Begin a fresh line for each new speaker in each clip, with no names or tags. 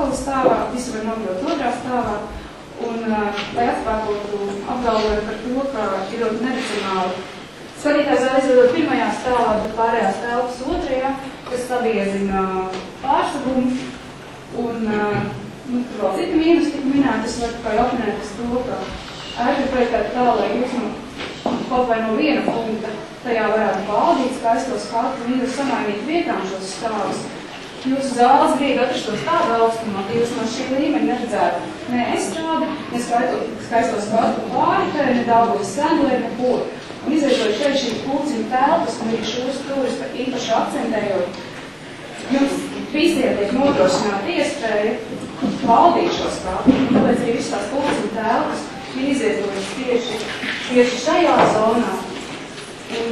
atkal stāvā, visu var nokļūt otrā stāvā, un, lai atspēkotu apgalvojumu par to, ka ir ļoti neracionāli skatītājs vēl izvedot pirmajā stāvā, bet pārējās telpas otrajā, kas sabiezina pārsagumu, un tur vēl citi mīnus tika minēti, es varu tikai apminēt uz to, ka ēka projektēt tā, lai jūs kaut vai no viena punkta tajā varētu valdīt skaisto skatu, un jūs samainīt vietām šos stāvus. Jūsu zāles grib atrastos tādu augstumā, ka jūs no šī līmeņa neredzētu ne estrādi, ne skaisto skatu pāritē, ne daudz sendleri, neko. Un izveidot šeit šī pulciņu telpas, un arī šos stūris īpaši akcentējot, jums visiem tiek nodrošināt iespēju valdīt šo skatu, un tāpēc arī visas tās pulciņu telpas ir izvietotas tieši šajā zonā, un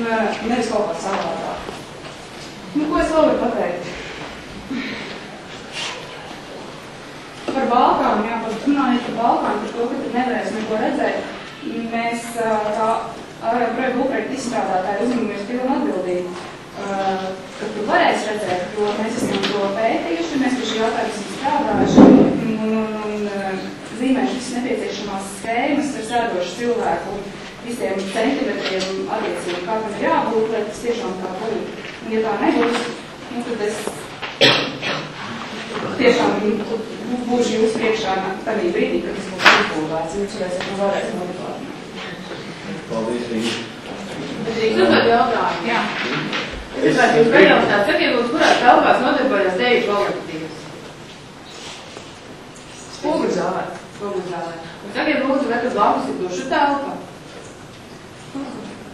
nevis kaut kā savādāk. Nu, ko es vēl varu pateikt? Par Balkānu, jā, runājot par Balkānu, par to, ka tad nevarēs neko redzēt, mēs kā projekta izstrādātāji uzņemamies pilnu atbildību, ka tu varēs redzēt, jo mēs esam to pētījuši, mēs pie šī jautājuma esam strādājuši un zīmējuši visas nepieciešamās schēmas ar sēdošu cilvēku un visiem centimetriem attiecīgi, kā tam ir jābūt, lai tas tiešām tā būtu. Un ja tā nebūs, nu tad es tiešām būšu jūs priekšā tādā brīdī, kad tas būs izpildāts, jūs varēs notiklāt.
Paldies, Rīga.
Bet Rīgas uzdot jautājumu.
Jā.
Es gribētu jūs pajautāt, sakiet, kurās telpās nodarbojas deju kolektīvas? Spoguļzālē. Un sakiet, lūdzu, vai tur blakus ir dušu telpa?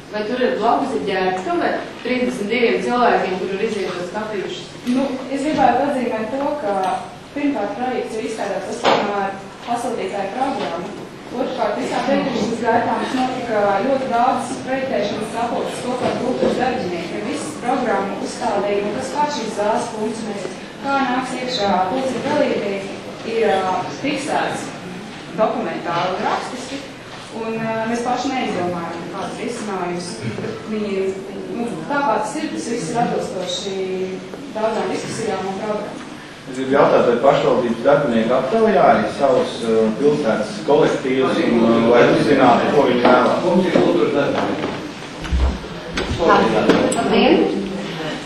Vai tur ir blakus ir ģērbtuve 32 cilvēkiem, kur ir izvietos kafīšas?
Nu, es gribētu atzīmēt to, ka pirmkārt projekts ir izstrādāts saskaņā ar pasūtītāju programmu. Otrkārt, visā projektēšanas gaitā mums notika ļoti daudz projektēšanas sapulces kopā ar kultūras darbiniekiem. Visas programmu uzstādīja, un kas kā šīs zāles funkcionēs, kā nāks iekšā pulcņu dalībnieki ir fiksēts dokumentāli un rakstiski, un mēs paši neizdomājam kādus risinājumus. Tāpēc tas viss ir atbilstoši daudzām diskusijām un programmām.
Es gribu jautāt, vai pašvaldības darbinieki aptaujā arī savus pilsētas kolektīvus un lai uzzinātu, ko viņi vēlās?
Mums ir kultūras darbinieki.
Labdien!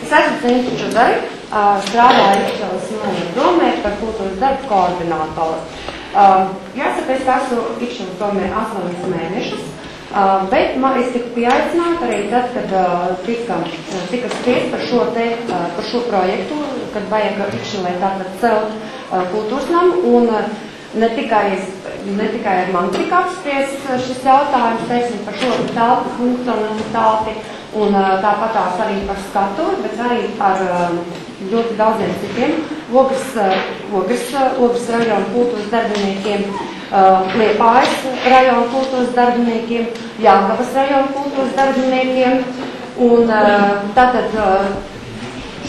Es esmu Centu Čudari, strādāju Ikšķeles nojaru domē par kultūras darbu koordinātoru. Jāsaka, es esmu Ikšķeles domē 8 mēnešus, bet es tiku pieaicināta arī tad, kad tika spriest par šo projektu, kad vajag Ikšķelē tātad celt kultūras namu, un ne tikai ar mani tika apspriests šis jautājums, teiksim, par šo telpu funkcionalitāti, un tāpatās arī par skatuvi, bet arī ar ļoti daudziem citiem Ogres rajona kultūras darbiniekiem, Liepājas rajona kultūras darbiniekiem, Jelgavas rajona kultūras darbiniekiem, un tātad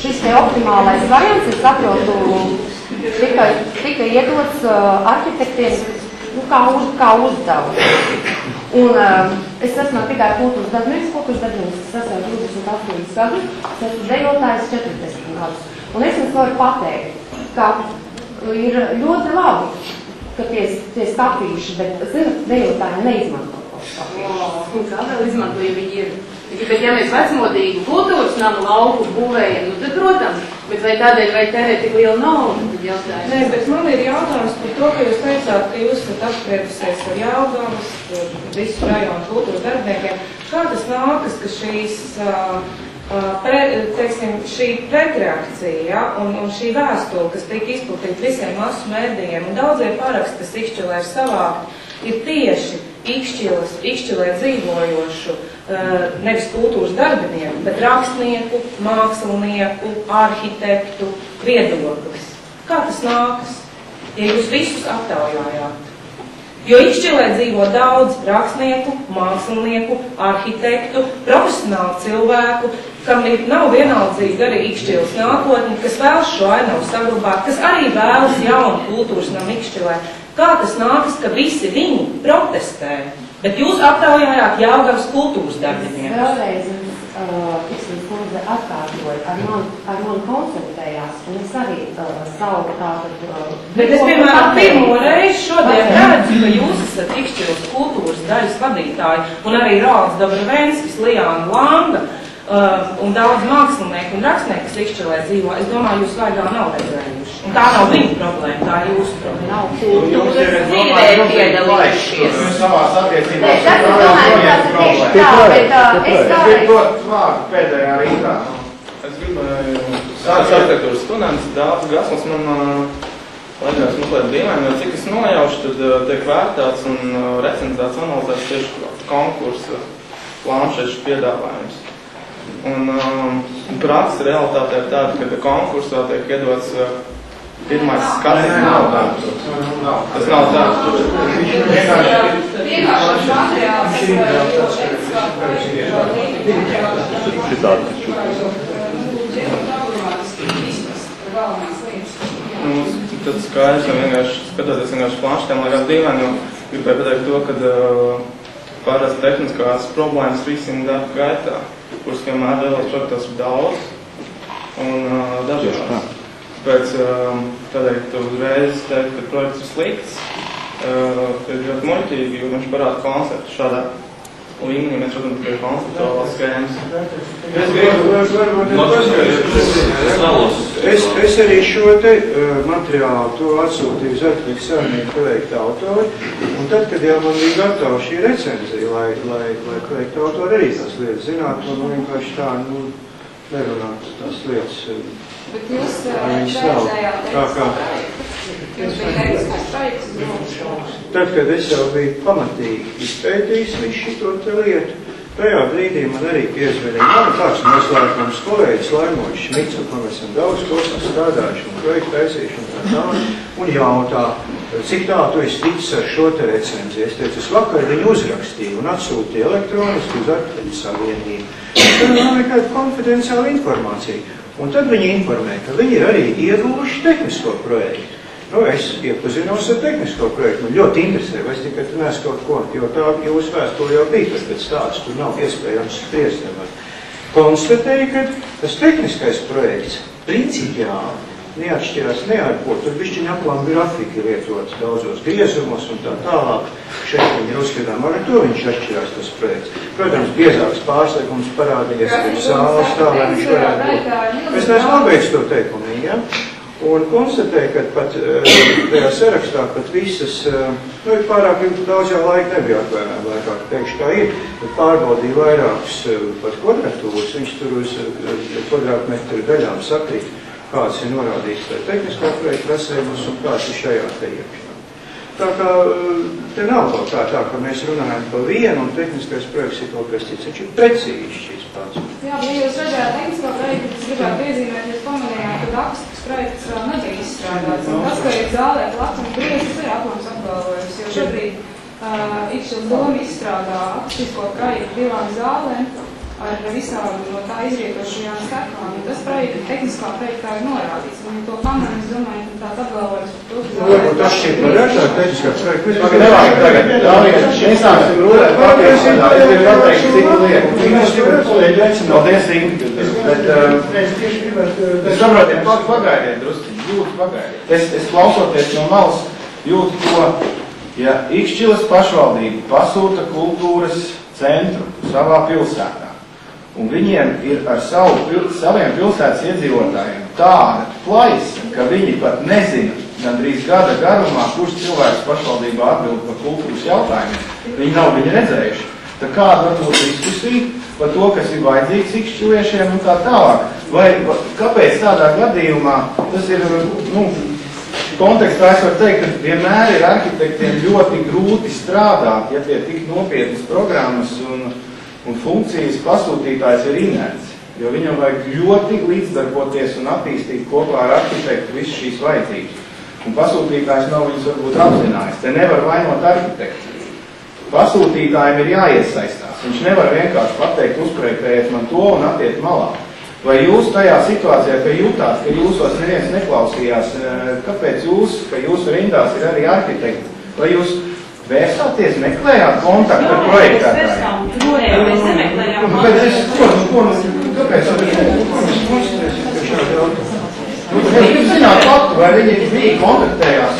šis te optimālais variants, es saprotu, tika iedots arhitektiem kā uzdevums. Un es esmu tikai kultūras darbinieks, es esmu 28 gadus, es esmu dejotājs 40 gadus. Un es jums varu pateikt, ka ir ļoti labi, ka tie skapīši, bet, zināt, dejotāji neizmanto to skapīši.
Un kā vēl izmanto, ja viņi ir? Bet ja mēs vecmodīgi kultūras namu lauku būvējam, nu tad, protams, bet vai tādēļ vai tērē tik liela nauda, tad jautājums?
Nē, bet man ir jautājums par to, ka jūs teicāt, ka jūs esat apspriedusies ar Jelgavas, visu rajonu kultūras darbiniekiem. Kā tas nākas, ka šī pretreakcija, ja, un šī vēstule, kas tika izplatīta visiem masu mēdījiem, un daudzie paraksti, kas Ikšķelē ir savākti, ir tieši Ikšķelē dzīvojošu, nevis kultūras darbinieku, bet rakstnieku, mākslinieku, arhitektu viedoklis. Kā tas nākas, ja jūs visus aptaujājāt? Jo Ikšķelē dzīvo daudz rakstnieku, mākslinieku, arhitektu, profesionālu cilvēku, kam nav vienaldzīgi arī Ikšķeles nākotni, kas vēlas šo ainavu saglabāt, kas arī vēlas jaunu kultūras namu Ikšķelē. Kā tas nākas, ka visi viņi protestē, bet jūs aptaujājāt Jelgavas kultūras darbiniekus?
Vēlreiz Tiksins kundze atkārtoja, ar mani konsultējās, un es arī savu tātad...
Bet es, piemēram, pirmo reizi šodien redzu, ka jūs esat Ikšķilas kultūras daļas vadītāji, un arī Rolands Dobravenskis, Liāna Langa, un daudz mākslinieku un rakstnieku, kas Ikšķilē dzīvo. Es domāju, jūs vaigā nav redzējuši. Un tā nav viņa problēma, tā ir jūsu problēma.
Nav kultūras dzīvē piedalījušies.
Savās attiecībās. Pēdējā rītā. Es gribu arhitektūras students, Dāvis Gasls, man liekas mazliet dīvaini, jo cik es nojaušu, tad tiek vērtāts un recenzēts, analizēts tieši konkursa planšešu piedāvājums. Un praksa realitāte ir tāda, ka konkursā tiek iedots pirmais skats. Tas nav tāds.
Vienkārši materiāls.
Tad skaidrs, ka vienkārši skatoties vienkārši planšetēm, liekas dīvaini, jo gribēju pateikt to, ka pārās tehniskās problēmas risina darba gaitā, kuras vienmēr lielos projektos ir daudz un dažādas. Pēc tādēļ tu uzreiz teikt, ka projekts ir slikts, ir ļoti muļķīgi, jo viņš parāda konceptu šādā līmenī, mēs redzam tikai konceptuālās schēmas.
Es arī šo te materiālu to atsūtīju uz arhitektu savienību projekta autori, un tad, kad jau man bija gatava šī recenzija, lai projekta autori arī tās lietas zinātu, man vienkārši tā, nerunāt tās lietas.
Bet jūs redzējāt
Tad, kad es jau biju pamatīgi izpētījis visu šito te lietu, tajā brīdī man arī piezvanīja man tāds noslēgums kolēģis Laimoņš Šmits, un mēs esam daudz kopā strādājuši un projektu taisīšanu tā, un jautā, cik tā tu esi ticis ar šo te recenziju. Es teicu, es vakar viņu uzrakstīju un atsūtīju elektroniski uz arhitektu savienību. Tur nav nekāda konfidenciāla informācija. Un tad viņi informē, ka viņi ir arī ieguvuši tehnisko projektu. Es iepazinos ar tehnisko projektu. Man ļoti interesē, vai es tikai tu nes kaut ko, jo tā jūsu vēstuli jau bija, bet pēc tāds tur nav iespējams spriest. Konstatēju, ka tas tehniskais projekts principiāli neatšķirās nearko. Tur bišķiņ aplam grafiki lietots daudzos griezumos un tā tālāk. Šeit viņi ir uzskatām, ar to viņš atšķirās tas projekts. Protams, biezāks pārslēgums parādījies, ka zāles tā, lai viņš varētu būt. Es neesmu pabeidz to teikumu, ja? Un konstatēju, ka pat tajā sarakstā pat visas, pārāk daudz jau laika nebija atvēlēm, laikāk teikšu kā ir, bet pārbaudīja vairākus pat kvadratūras, viņš tur uz kvadrātmetru daļām sakrīt, kāds ir norādīts tā tehniskā projekta rasējumus un kāds ir šajā te iekšā. Tā kā te nav kaut kā tā, ka mēs runājam par vienu un tehniskais projekts ir kaut kas cits, viņš ir precīzi šīs pats.
Jā, bet jūs redzējāt tehnisko projektu, es gribētu piezīmēt, jūs pamanījāt, ka akustisks projekts vēl nebija izstrādāts. Un tas, ka ir zālē plats un griezis, ir aplams apgalvojums, jo šobrīd Ikšķilas doma izstrādā akustisko projektu divām zālēm ar visām no tā izrietošajām sekām. Tas projekta, tehniskā projektā ir norādīts. Un to pamanu, es domāju, ka tāds apgalvojums par to, ka
Varbūt tas šķiet par rēšā tehniskā projekta.
Nevajag tagad. Mēs sāksim rūdēt patiesībā. Es gribu pateikt citu lietu. Paldies, Inga. Es saprotiet, pagaidiet drusciņi, jūtu pagaidiet. Es klausoties no malas jūtu to, ja Ikšķilas pašvaldība pasūta kultūras centru savā pilsētā, un viņiem ir ar saviem pilsētas iedzīvotājiem tāda plaisa, ka viņi pat nezina gandrīz gada garumā, kurš cilvēks pašvaldībā atbild par kultūras jautājumiem. Viņi nav viņu redzējuši. Tā kāda var būt diskusija par to, kas ir vajadzīgs ikšķiliešiem un tā tālāk. Vai kāpēc tādā gadījumā tas ir, kontekstā es varu teikt, ka vienmēr ir arhitektiem ļoti grūti strādāt, ja tie tik nopietnas programmas un funkcijas pasūtītājs ir inerts, jo viņam vajag ļoti līdzdarboties un attīstīt kopā ar arhitektu visu šīs vajadzības. Un pasūtītājs nav viņas varbūt apzinājis. Te nevar vainot arhitektu. Pasūtītājiem ir jāiesaistās. Viņš nevar vienkārši pateikt, uzprojektējiet man to un attiet malā. Vai jūs tajā situācijā, ka jūtāt, ka jūsos neviens neklausījās, kāpēc ka jūsu rindās ir arī arhitekti? Vai jūs vērsāties, meklējāt kontaktu ar projektētājiem?
Mēs nemeklējām.
Kāpēc? Jūs zināt faktu, vai viņi kontaktējās?